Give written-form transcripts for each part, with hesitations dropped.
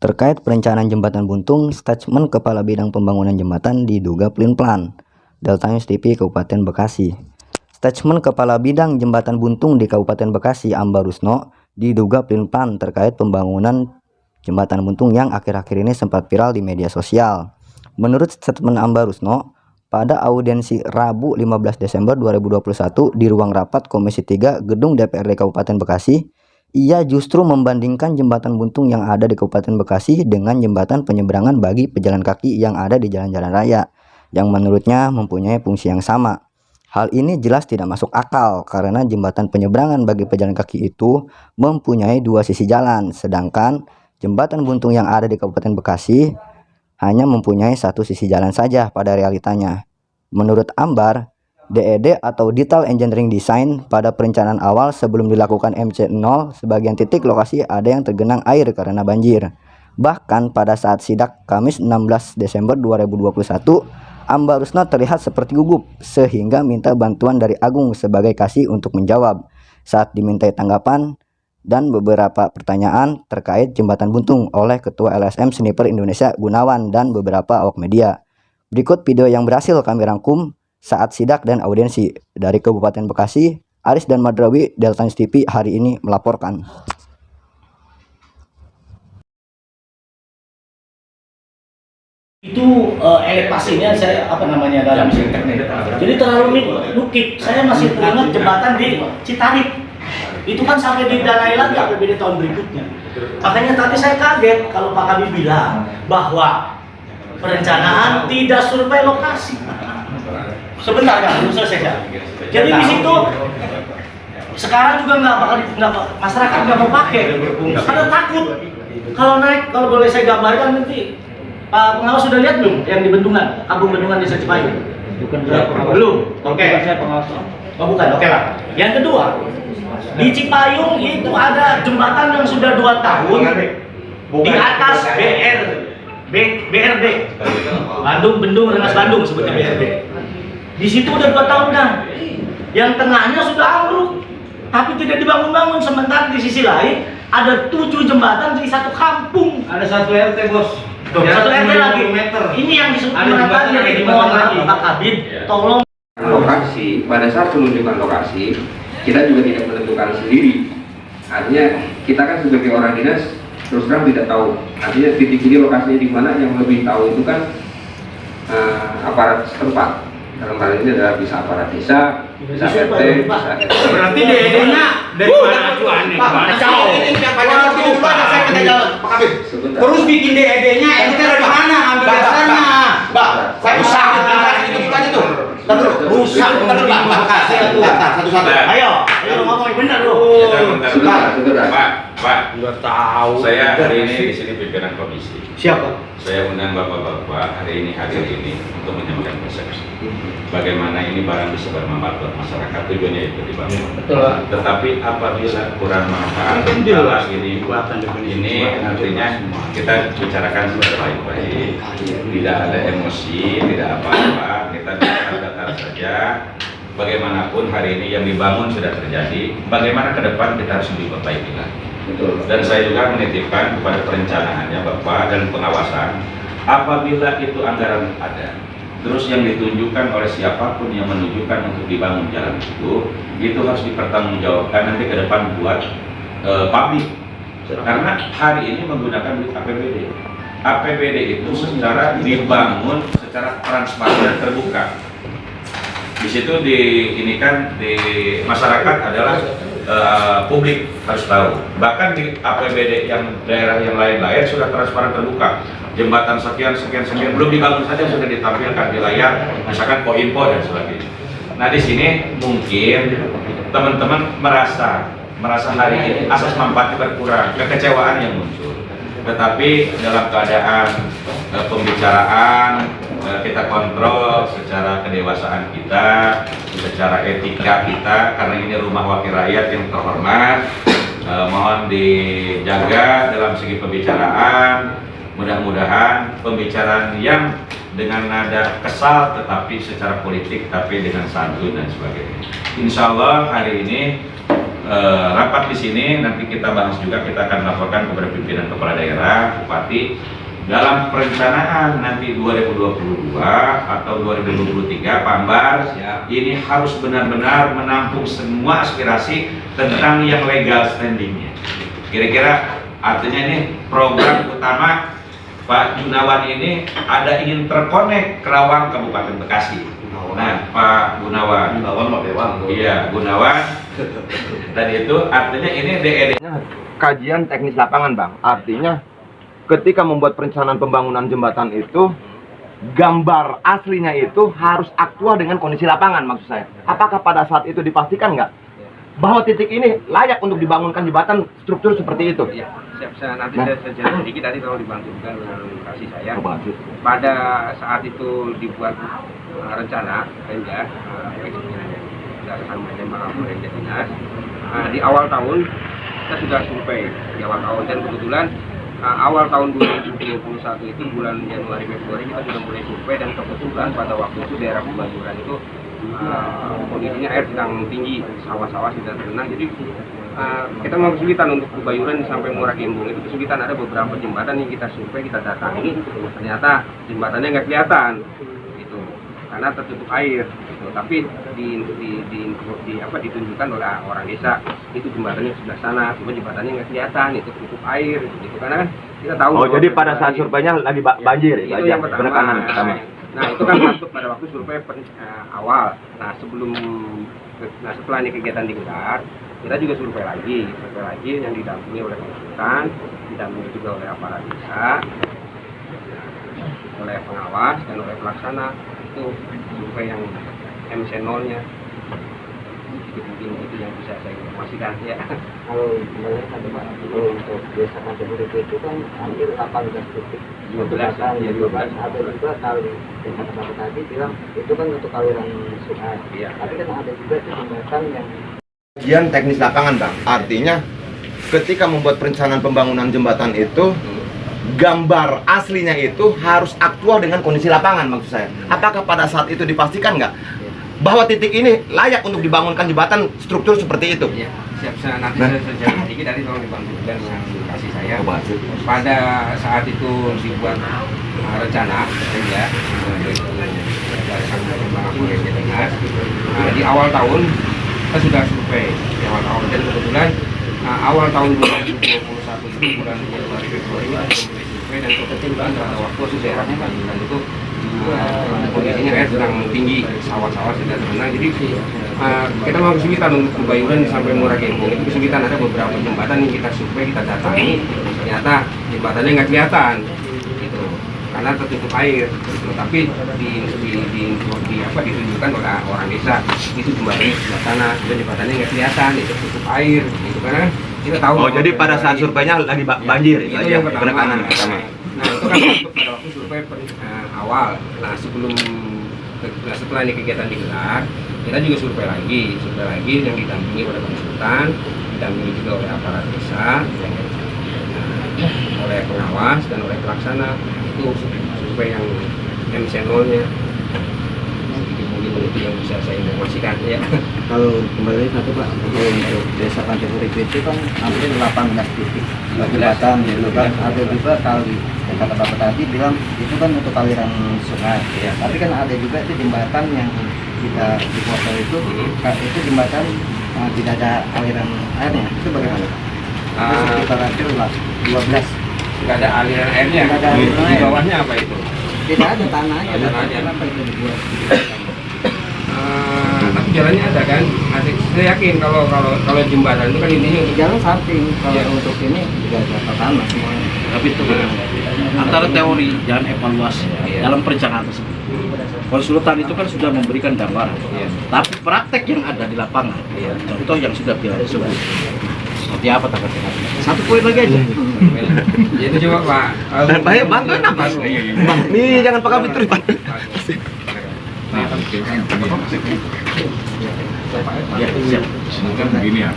Terkait perencanaan jembatan buntung, statement Kepala Bidang Pembangunan Jembatan diduga pelin-pelan. Delta News TV Kabupaten Bekasi. Statement Kepala Bidang Jembatan Buntung di Kabupaten Bekasi, Amba Rusno, diduga pelin-pelan terkait pembangunan jembatan buntung yang akhir-akhir ini sempat viral di media sosial. Menurut statement Amba Rusno, pada audiensi Rabu 15 Desember 2021 di ruang rapat Komisi 3 Gedung DPRD Kabupaten Bekasi, ia justru membandingkan jembatan buntung yang ada di Kabupaten Bekasi dengan jembatan penyeberangan bagi pejalan kaki yang ada di jalan-jalan raya, yang menurutnya mempunyai fungsi yang sama. Hal ini jelas tidak masuk akal karena jembatan penyeberangan bagi pejalan kaki itu mempunyai dua sisi jalan, sedangkan jembatan buntung yang ada di Kabupaten Bekasi hanya mempunyai satu sisi jalan saja pada realitanya. Menurut Ambar, DED atau Detail Engineering Design, pada perencanaan awal sebelum dilakukan MC0, sebagian titik lokasi ada yang tergenang air karena banjir. Bahkan pada saat sidak Kamis 16 Desember 2021, Amba Rusno terlihat seperti gugup sehingga minta bantuan dari Agung sebagai kasih untuk menjawab saat dimintai tanggapan dan beberapa pertanyaan terkait jembatan buntung oleh Ketua LSM Sniper Indonesia Gunawan dan beberapa awak media. Berikut video yang berhasil kami rangkum saat sidak dan audiensi. Dari Kabupaten Bekasi, Aris dan Madrawi, Delta News TV hari ini melaporkan. Itu elevasinya saya dalam teknik. Jadi terlalu nukik. Saya masih teringat jembatan di Citarik. Itu kan sampai didanai lagi APBD tahun berikutnya. Makanya tadi saya kaget kalau Pak Kabir bilang bahwa perencanaan tidak survei lokasi. Sebentar kan, belum selesai ya. Jadi di situ sekarang juga masyarakat nggak mau pakai karena takut. Kalau naik, kalau boleh saya gambarkan nanti Pak pengawas sudah lihat belum yang di Bendungan, Kampung Bendungan Desa Cipayung? Belum. Oke. Saya pengawas. Oh bukan, oke lah. Yang kedua, di Cipayung itu ada jembatan yang sudah 2 tahun di atas BRD. Bendung Rengas Bandung sebutnya BRD. Di situ udah 2 tahun kan. Yang tengahnya sudah ambruk, tapi tidak dibangun-bangun. Sementara di sisi lain ada 7 jembatan di satu kampung. Ada 1 RT bos. Tuh, 1 RT lagi. Meter. Ini yang disebut jembatan yang dibangun lagi. Pak Kabid, tolong. Lokasi, pada saat penunjukan lokasi, kita juga tidak menentukan sendiri. Artinya kita kan sebagai orang dinas terus terang tidak tahu. Artinya titik ini lokasinya di mana, yang lebih tahu itu kan aparat setempat. Dalam hal ini adalah bisa aparat desa, bisa RT, bisa RT. Berarti DED-nya dari mana acuannya? Terus bikin DED-nya itu dari mana? Ambil dasarnya. Saya usah itu bukan itu. Rusak Bekasi satu-satu. Ayo ngomong benar lu. Pak, saya hari ini di sini pimpinan komisi. Siapa? Saya undang bapak-bapak hari ini hadir ini untuk menyampaikan persepsi. Bagaimana ini barang bisa bermanfaat buat masyarakat, tujuannya itu dibangun. Betul. Tetapi apabila kurang manfaat, jelas ini artinya kita bicarakan secara baik-baik, tidak ada emosi, tidak apa-apa, kita bicara datar saja. Bagaimanapun hari ini yang dibangun sudah terjadi, bagaimana ke depan kita harus diperbaiki lagi. Dan saya juga menitipkan kepada perencanaannya Bapak dan pengawasan, apabila itu anggaran ada, terus yang ditunjukkan oleh siapapun yang menunjukkan untuk dibangun jalan itu harus dipertanggungjawabkan nanti ke depan buat publik. Karena hari ini menggunakan duit APBD. APBD itu secara dibangun secara transparan dan terbuka. Di situ di masyarakat adalah publik harus tahu. Bahkan di APBD yang daerah yang lain-lain sudah transparan terbuka. Jembatan sekian belum dibangun saja sudah ditampilkan di layar, misalkan poin-poin dan sebagainya. Nah di sini mungkin teman-teman merasa hari ini asas manfaatnya berkurang, kekecewaan yang muncul. Tetapi dalam keadaan pembicaraan kita kontrol secara kedewasaan kita, secara etika kita, karena ini rumah wakil rakyat yang terhormat. Mohon dijaga dalam segi pembicaraan, mudah-mudahan pembicaraan yang dengan nada kesal tetapi secara politik tapi dengan santun dan sebagainya. Insya Allah hari ini rapat di sini nanti kita bahas juga, kita akan laporkan kepada pimpinan kepala daerah, bupati dalam perencanaan nanti 2022 atau 2023 Pambar ini harus benar-benar menampung semua aspirasi tentang yang legal standingnya. Kira-kira artinya ini program utama Pak Gunawan ini ada ingin terkonek Kerawang Kabupaten Bekasi. Nah, Pak Gunawan. Iya, Gunawan. Dan itu artinya ini DED. Kajian teknis lapangan, Bang. Artinya ketika membuat perencanaan pembangunan jembatan itu, gambar aslinya itu harus aktual dengan kondisi lapangan, maksud saya. Apakah pada saat itu dipastikan nggak bahwa titik ini layak untuk dibangunkan jembatan struktur seperti itu? Ya, siap. Nanti saya jelaskan sedikit tadi kalau dibantu juga dengan kasih saya. Pada saat itu dibuat rencana, Renja, dinas, di awal tahun kita sudah survei di awal tahun, dan kebetulan awal tahun 2021 itu bulan Januari Februari kita sudah mulai survei, dan kebetulan pada waktu itu daerah Pebayuran itu kondisinya air sedang tinggi, sawah-sawah sudah tergenang, jadi kita memang kesulitan untuk Pebayuran sampai Muara Gembong itu kesulitan. Ada beberapa jembatan yang kita survei, kita datangi, ternyata jembatannya nggak kelihatan gitu karena tertutup air gitu. Tapi ditunjukkan oleh orang desa itu jembatannya sebelah sana, cuma jembatannya nggak kelihatan, itu tertutup air gitu. Karena kan kita tahu. Oh, jadi pada saat surveinya lagi banjir ya? Itu yang pertama. Nah, itu kan masuk pada waktu survei awal. Nah, setelah ini kegiatan digelar, kita juga survei lagi yang didampingi oleh konsultan, didampingi juga oleh aparat desa, oleh pengawas dan oleh pelaksana. Itu survei yang MC0-nya. Mungkin itu yang bisa saya informasikan ya. Kalau kembali satu Pak, untuk desa kategori itu kan hampir 18 titik. 12 ada juga kali yang kata tadi bilang itu kan untuk aliran sungai. Iya. Tapi kan ada juga itu jembatan yang Kajian teknis lapangan, Bang. Artinya ketika membuat perencanaan pembangunan jembatan itu, gambar aslinya itu harus aktual dengan kondisi lapangan, maksud saya. Apakah pada saat itu dipastikan nggak bahwa titik ini layak untuk dibangunkan jembatan struktur seperti itu? Ya, siap. Nanti saya jelaskan sedikit tadi kalau dibantu dan kasih saya. Pada saat itu dibuat rencana, ya, di awal tahun kita sudah survei di awal tahun, dan kebetulan awal tahun 2021 itu bulan Januari Februari kita mulai survei, dan kebetulan pada waktu itu daerah Pebayuran itu kondisinya air sedang tinggi, sawah-sawah sudah tergenang, jadi kita mau kesulitan untuk Pebayuran sampai Muara Gembong itu kesulitan. Ada beberapa jembatan yang kita survei, kita datangi, ternyata jembatannya nggak kelihatan gitu karena tertutup air gitu. Tapi ditunjukkan oleh orang desa itu jembatannya sebelah sana, jembatannya nggak kelihatan, itu tertutup air gitu karena kita tahu. Oh, jadi pada saat surveinya lagi banjir itu aja penekanan pertama. Nah, itu kan pada waktu survei awal. Nah, setelah ini kegiatan digelar, kita juga survei lagi yang didampingi oleh konsultan, didampingi juga oleh aparat desa, oleh pengawas dan oleh pelaksana. Itu survei yang MC0-nya. Mungkin itu yang bisa saya informasikan ya. kalau kembali satu Pak, kalau untuk desa kategori itu kan hampir 18 titik jembatan gitu kan. Ada juga kali yang kata Bapak tadi bilang itu kan untuk aliran sungai ya. Tapi kan ada juga itu jembatan yang kita di foto itu jembatan tidak ada aliran airnya, itu bagaimana? Itu sekitar hampir 12. Nggak ada aliran airnya. Nggak ada aliran Di air. bawahnya apa itu? Tidak ada tanahnya. Tanahnya. Kenapa itu dibuat? Tapi jalannya ada kan? Saya yakin kalau jembatan itu kan intinya untuk Jalan samping, kalau Iya. untuk ini tidak ada tanah semuanya. Tapi itu antara teori dan evaluasi dalam perencanaan tersebut. Konsultan itu kan sudah memberikan gambaran, tapi praktek yang ada di lapangan, contoh yang sudah kita sebut, seperti apa tanggapan? Satu poin lagi aja. Jadi coba Pak. Dan bahaya banget apa? Nih jangan pakai terus, Pak. Ya, siap. Kan begini ya,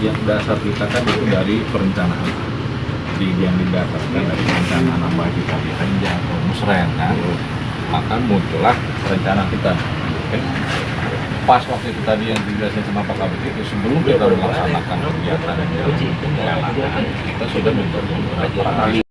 yang dasar kita kan itu dari perencanaan. yang didasarkan dari rencana apa kita belanja atau musren kan, maka muncullah rencana kita. Oke. Pas waktu itu tadi yang dijelasin sama Pak Kabit itu, sebelum kita melaksanakan kegiatan yang penggalangan, kita sudah mencoba beberapa kali